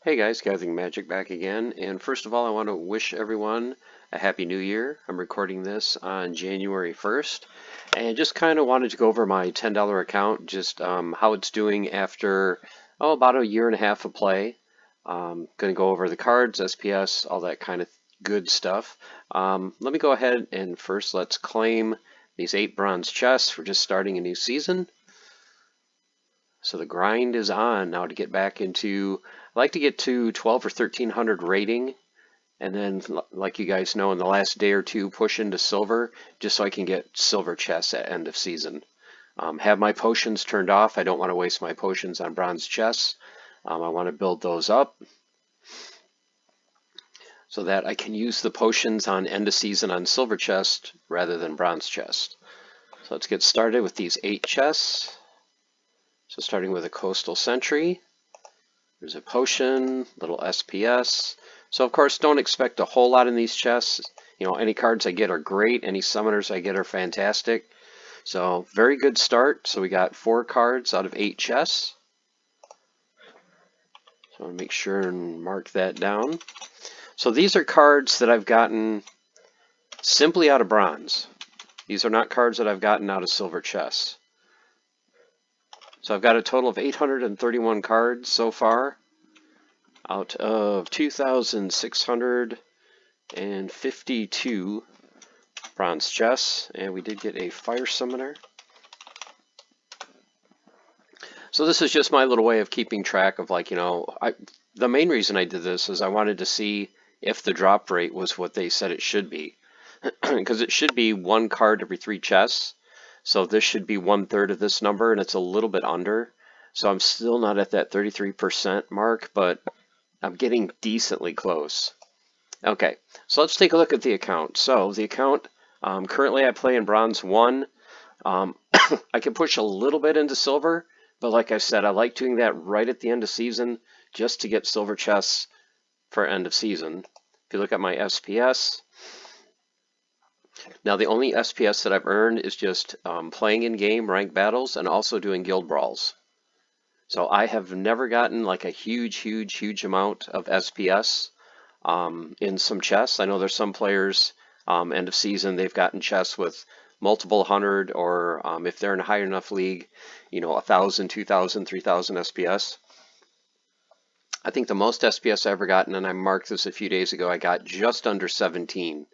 Hey guys, Gathering Magic back again. And first of all, I want to wish everyone a Happy New Year. I'm recording this on January 1st. And just kind of wanted to go over my $10 account, just how it's doing after, about a year and a half of play. Going to go over the cards, SPS, all that kind of good stuff. Let me go ahead and first let's claim these 8 bronze chests for just starting a new season. So the grind is on now to get back into, I like to get to 12 or 1300 rating, and then like you guys know, in the last day or two push into silver just so I can get silver chests at end of season. Have my potions turned off. I don't want to waste my potions on bronze chests. I want to build those up so that I can use the potions on end of season on silver chest rather than bronze chest. So let's get started with these 8 chests. So starting with a coastal sentry. There's a potion, little SPS. So of course don't expect a whole lot in these chests. You know, any cards I get are great. Any summoners I get are fantastic. So very good start. So we got 4 cards out of 8 chests. So I'll make sure and mark that down. So these are cards that I've gotten simply out of bronze. These are not cards that I've gotten out of silver chests. So I've got a total of 831 cards so far out of 2,652 bronze chests, and we did get a fire summoner. So this is just my little way of keeping track of, like, the main reason I did this is I wanted to see if the drop rate was what they said it should be. Because it should be 1 card every 3 chests. So this should be 1/3 of this number, and it's a little bit under. So I'm still not at that 33% mark, but I'm getting decently close. Okay, so let's take a look at the account. So the account, currently I play in bronze 1. I can push a little bit into silver, but like I said, I like doing that right at the end of season just to get silver chests for end of season. If you look at my SPS, now the only SPS that I've earned is just playing in game ranked battles and also doing guild brawls. So I have never gotten like a huge amount of SPS in some chests. I know there's some players end of season they've gotten chests with multiple hundred, or if they're in a high enough league, 1,000, 2,000, 3,000 SPS. I think the most SPS I ever gotten, and I marked this a few days ago, I got just under 17,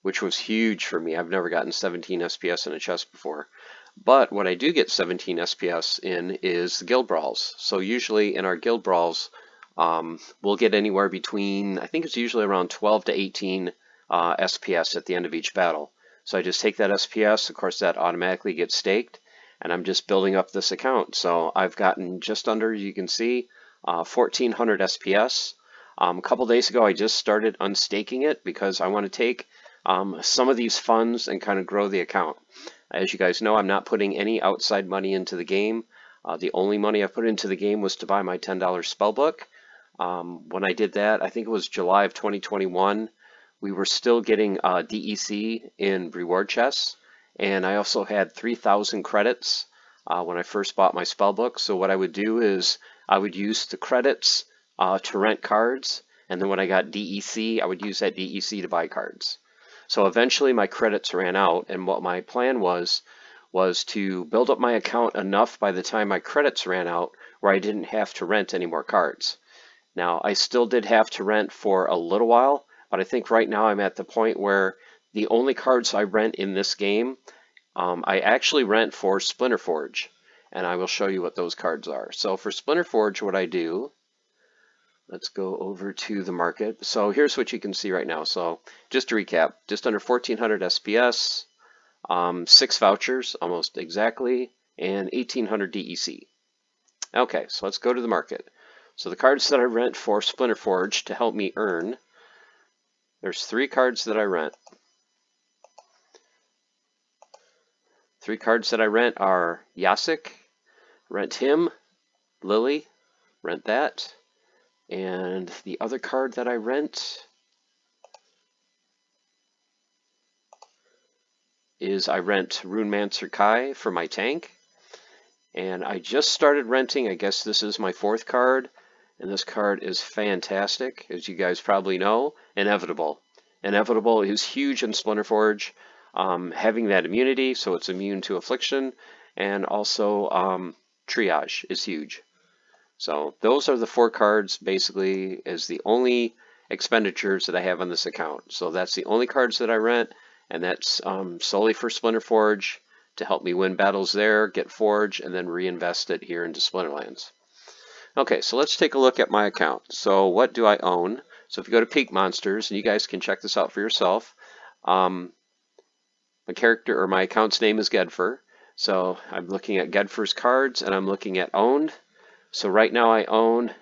which was huge for me. I've never gotten 17 SPS in a chest before. But what I do get 17 SPS in is the guild brawls. So usually in our guild brawls, we'll get anywhere between, I think it's usually around 12 to 18 SPS at the end of each battle. So I just take that SPS, of course that automatically gets staked, and I'm just building up this account. So I've gotten just under, you can see, 1,400 SPS. A couple days ago I just started unstaking it because I want to take some of these funds and kind of grow the account. As you guys know, I'm not putting any outside money into the game. The only money I put into the game was to buy my $10 spellbook. When I did that, I think it was July of 2021, we were still getting DEC in reward chests, and I also had 3,000 credits when I first bought my spellbook. So what I would do is I would use the credits to rent cards, and then when I got DEC, I would use that DEC to buy cards. So eventually my credits ran out, and what my plan was to build up my account enough by the time my credits ran out where I didn't have to rent any more cards. Now, I still did have to rent for a little while, but I think right now I'm at the point where the only cards I rent in this game, I actually rent for Splinterforge, and I will show you what those cards are. So for Splinterforge, what I do, let's go over to the market. So here's what you can see right now. So just to recap, just under 1,400 SPS, 6 vouchers, almost exactly, and 1,800 DEC. Okay, so let's go to the market. So the cards that I rent for Splinterforge to help me earn, there's 3 cards that I rent. 3 cards that I rent are Yasik, rent him, Lily, rent that, and the other card that I rent is I rent Runemancer Kai for my tank. And I just started renting, I guess this is my 4th card, And this card is fantastic, as you guys probably know. Inevitable. Inevitable is huge in Splinterforge, having that immunity, so it's immune to affliction, and also triage is huge. So those are the 4 cards basically as the only expenditures that I have on this account. So that's the only cards that I rent, and that's solely for Splinterforge to help me win battles there, get Forge, and then reinvest it here into Splinterlands. Okay, so let's take a look at my account. So what do I own? So if you go to Peak Monsters, and you guys can check this out for yourself, my character or my account's name is Gedfer. So I'm looking at Gedfer's cards, and I'm looking at owned. So right now I own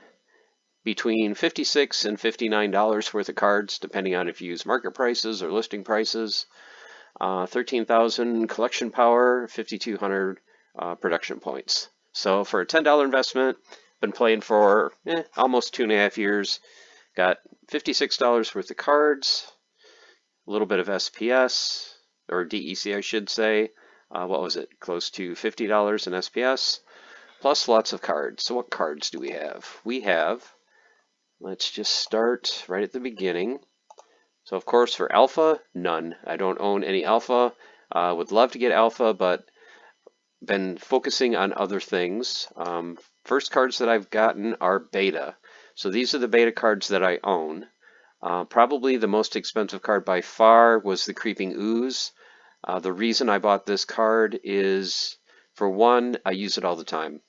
between $56 and $59 worth of cards, depending on if you use market prices or listing prices. 13,000 collection power, 5,200 production points. So for a $10 investment, been playing for almost 2.5 years. Got $56 worth of cards, a little bit of SPS, or DEC I should say. What was it? Close to $50 in SPS, plus lots of cards. So what cards do we have? We have, let's just start right at the beginning. So of course for Alpha, none. I don't own any Alpha. Would love to get Alpha, but been focusing on other things. First cards that I've gotten are Beta. So these are the Beta cards that I own. Probably the most expensive card by far was the Creeping Ooze. The reason I bought this card is, for one, I use it all the time.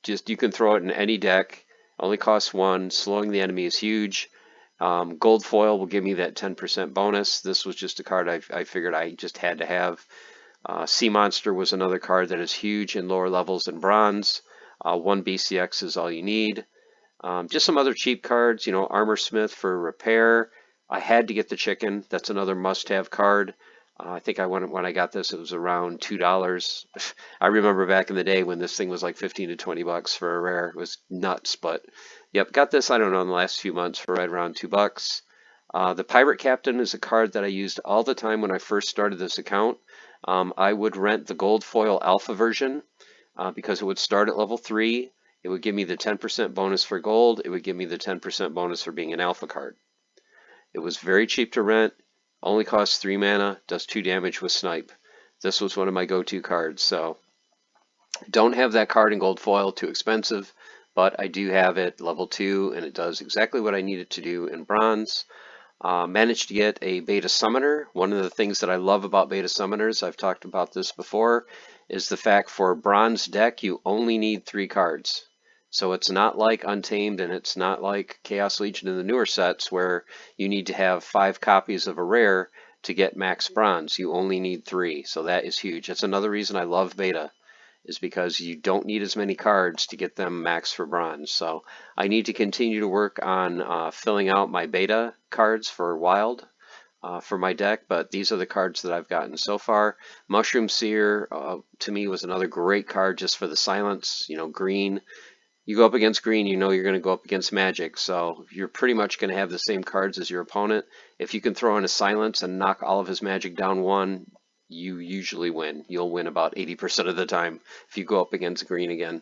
Just you can throw it in any deck. Only costs 1. Slowing the enemy is huge. Gold foil will give me that 10% bonus. This was just a card I figured I just had to have. Sea Monster was another card that is huge in lower levels in bronze. 1 BCX is all you need. Just some other cheap cards, Armor Smith for repair. I had to get the chicken. That's another must-have card. I think when I got this, it was around $2. I remember back in the day when this thing was like 15 to 20 bucks for a rare. It was nuts, but yep, got this, I don't know, in the last few months for right around $2. The Pirate Captain is a card that I used all the time when I first started this account. I would rent the gold foil alpha version because it would start at level 3. It would give me the 10% bonus for gold. It would give me the 10% bonus for being an alpha card. It was very cheap to rent. Only costs 3 mana, does 2 damage with snipe. This was one of my go-to cards, so don't have that card in gold foil, too expensive, but I do have it level 2, and it does exactly what I need it to do in bronze. Managed to get a beta summoner. One of the things that I love about beta summoners, I've talked about this before, is the fact for a bronze deck you only need 3 cards. So it's not like Untamed and it's not like Chaos Legion in the newer sets where you need to have 5 copies of a rare to get max bronze. You only need 3, so that is huge. That's another reason I love beta, is because you don't need as many cards to get them max for bronze. So I need to continue to work on filling out my beta cards for wild for my deck, but these are the cards that I've gotten so far. Mushroom Seer to me was another great card just for the silence. Green. You go up against green, you're going to go up against magic, so you're pretty much going to have the same cards as your opponent. If you can throw in a silence and knock all of his magic down 1, you usually win. You'll win about 80% of the time if you go up against green again.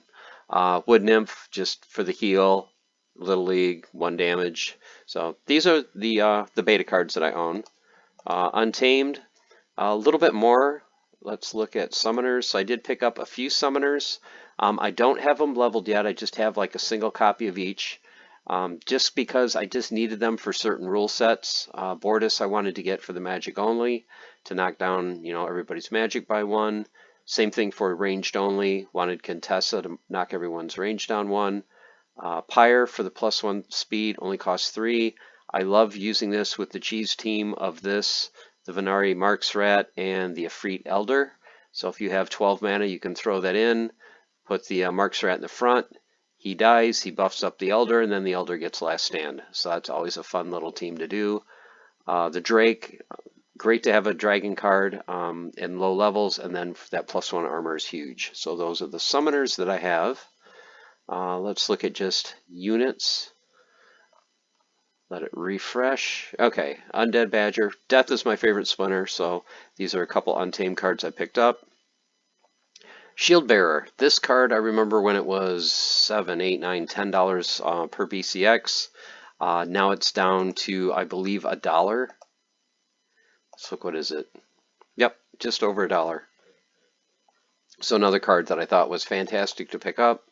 Wood Nymph, just for the heal. Little League, 1 damage. So these are the beta cards that I own. Untamed, a little bit more. Let's look at summoners. So I did pick up a few summoners. I don't have them leveled yet. I just have like a single copy of each. Just because I just needed them for certain rule sets. Bortus I wanted to get for the magic only, to knock down everybody's magic by 1. Same thing for ranged only. Wanted Contessa to knock everyone's range down 1. Pyre for the +1 speed only costs 3. I love using this with the cheese team of this, the Venari Marks Rat, and the Efreet Elder. So if you have 12 mana, you can throw that in, put the Marks Rat in the front. He dies, he buffs up the Elder, and then the Elder gets last stand. So that's always a fun little team to do. The Drake, great to have a dragon card in low levels, and then that +1 armor is huge. So those are the summoners that I have. Let's look at just units. Let it refresh. Okay, Undead Badger. Death is my favorite splinter, so these are a couple Untamed cards I picked up. Shield Bearer. This card I remember when it was $7, $8, $9, $10 per BCX. Now it's down to, I believe, $1. Let's look, what is it? Yep, just over $1. So another card that I thought was fantastic to pick up.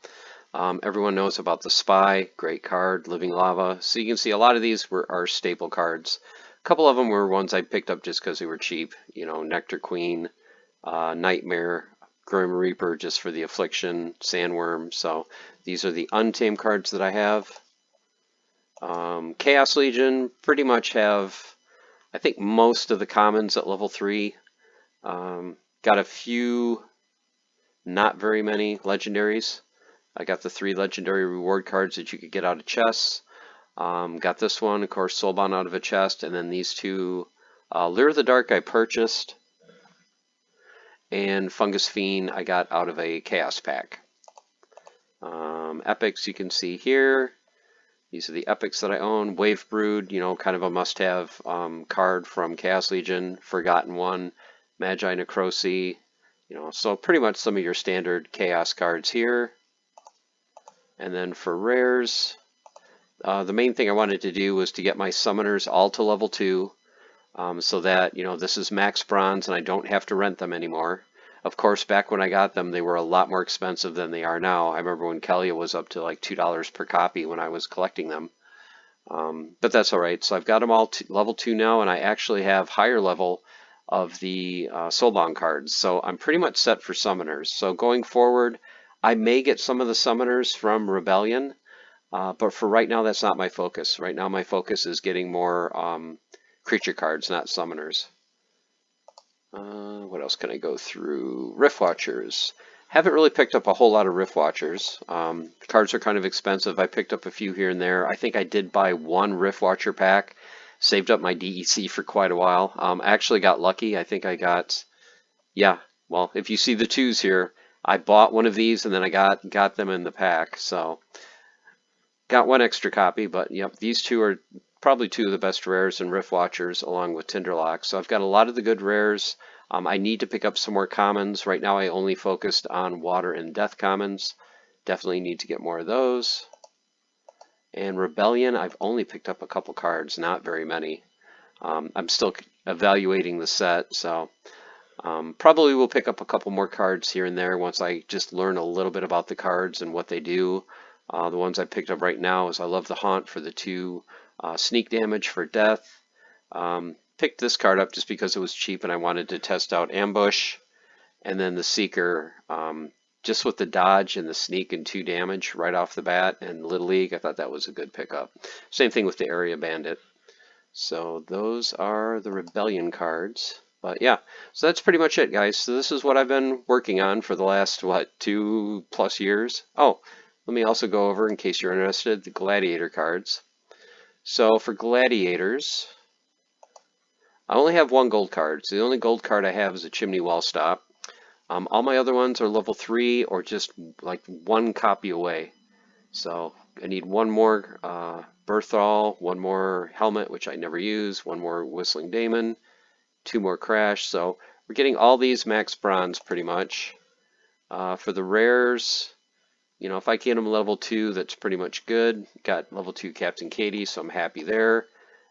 Everyone knows about the Spy, great card, Living Lava. So you can see a lot of these are staple cards. A couple of them were ones I picked up just because they were cheap. You know, Nectar Queen, Nightmare, Grim Reaper just for the Affliction, Sandworm. So these are the untamed cards that I have. Chaos Legion pretty much have, I think, most of the commons at level 3. Got a few, not very many legendaries. I got the 3 legendary reward cards that you could get out of chests. Got this one, of course, Soulbound out of a chest, and then these 2. Lure of the Dark I purchased, and Fungus Fiend I got out of a Chaos pack. Epics you can see here. These are the epics that I own. Wave Brood, you know, kind of a must-have card from Chaos Legion. Forgotten One, Magi Necrosi, you know, so pretty much some of your standard Chaos cards here. And then for rares, the main thing I wanted to do was to get my summoners all to level 2, so that, you know, this is max bronze and I don't have to rent them anymore. Of course, back when I got them, they were a lot more expensive than they are now. I remember when Kelia was up to like $2 per copy when I was collecting them. But that's all right. So I've got them all level 2 now, and I actually have higher level of the Soulbound cards. So I'm pretty much set for summoners. So going forward, I may get some of the summoners from Rebellion, but for right now, that's not my focus. Right now, my focus is getting more creature cards, not summoners. What else can I go through? Rift Watchers. Haven't really picked up a whole lot of Rift Watchers. Cards are kind of expensive. I picked up a few here and there. I think I did buy 1 Rift Watcher pack. Saved up my DEC for quite a while. I actually got lucky. I think I got, yeah, well, if you see the 2s here, I bought one of these and then I got them in the pack. So got 1 extra copy, but yep, these 2 are probably 2 of the best rares in Rift Watchers, along with Tinderlock. So I've got a lot of the good rares. I need to pick up some more commons. Right now I only focused on Water and Death commons. Definitely need to get more of those. And Rebellion, I've only picked up a couple cards, not very many. I'm still evaluating the set, so probably will pick up a couple more cards here and there once I just learn a little bit about the cards and what they do. The ones I picked up right now is I love the Haunt for the 2 sneak damage for death. Picked this card up just because it was cheap and I wanted to test out Ambush. And then the Seeker, just with the dodge and the sneak and 2 damage right off the bat, and Little League, I thought that was a good pickup. Same thing with the Area Bandit. So those are the Rebellion cards. But yeah, so that's pretty much it, guys. So this is what I've been working on for the last, what, 2+ years? Oh, let me also go over, in case you're interested, the Gladiator cards. So for Gladiators, I only have 1 gold card. So the only gold card I have is a Chimney Wall Stop. All my other ones are level 3 or just like 1 copy away. So I need 1 more Berthal, 1 more Helmet, which I never use, 1 more Whistling Damon, 2 more Crash. So we're getting all these max bronze pretty much. For the rares, you know, if I get them level 2, that's pretty much good. Got level 2 Captain Katie, so I'm happy there.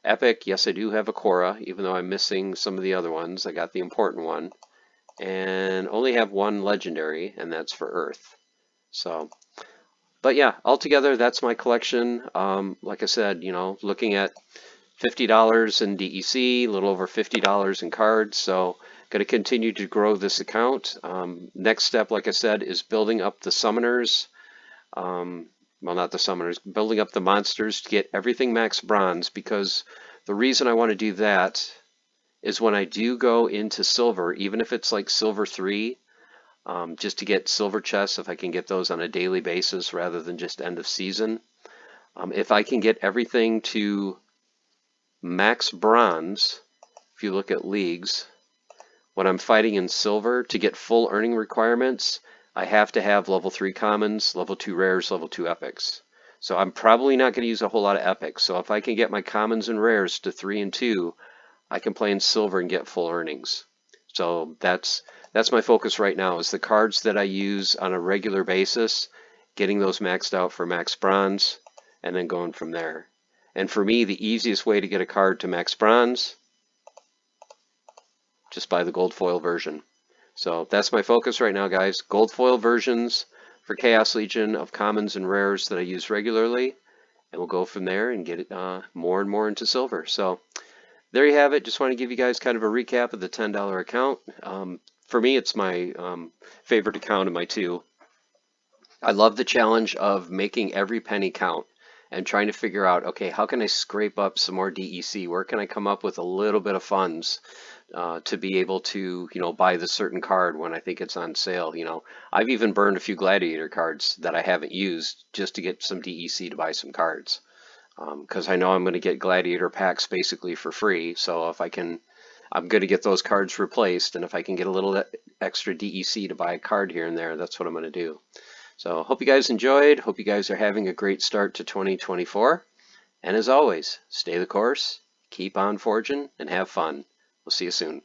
Epic, yes, I do have a Korra, even though I'm missing some of the other ones. I got the important one. And only have 1 legendary, and that's for Earth. So, but yeah, altogether, that's my collection. Like I said, you know, looking at $50 in DEC, a little over $50 in cards. So, going to continue to grow this account. Next step, like I said, is building up the summoners. Well, not the summoners, building up the monsters to get everything max bronze, because the reason I want to do that is when I do go into silver, even if it's like silver 3, just to get silver chests, if I can get those on a daily basis rather than just end of season. If I can get everything to max bronze, if you look at leagues, when I'm fighting in silver, to get full earning requirements, I have to have level 3 commons, level 2 rares, level 2 epics. So I'm probably not going to use a whole lot of epics. So if I can get my commons and rares to 3 and 2, I can play in silver and get full earnings. So that's that's my focus right now, is the cards that I use on a regular basis, getting those maxed out for max bronze, and then going from there. And for me, the easiest way to get a card to max bronze, just buy the gold foil version. So that's my focus right now, guys. Gold foil versions for Chaos Legion of commons and rares that I use regularly, and we'll go from there and get it more and more into silver. So there you have it. Just want to give you guys kind of a recap of the $10 account. For me, it's my favorite account of my two. I love the challenge of making every penny count and trying to figure out, okay, how can I scrape up some more DEC? Where can I come up with a little bit of funds to be able to, buy the certain card when I think it's on sale? I've even burned a few Gladiator cards that I haven't used just to get some DEC to buy some cards. Because I know I'm going to get Gladiator packs basically for free. So if I can, I'm going to get those cards replaced. And if I can get a little extra DEC to buy a card here and there, that's what I'm going to do. So hope you guys enjoyed. Hope you guys are having a great start to 2024. And as always, stay the course, keep on forging, and have fun. We'll see you soon.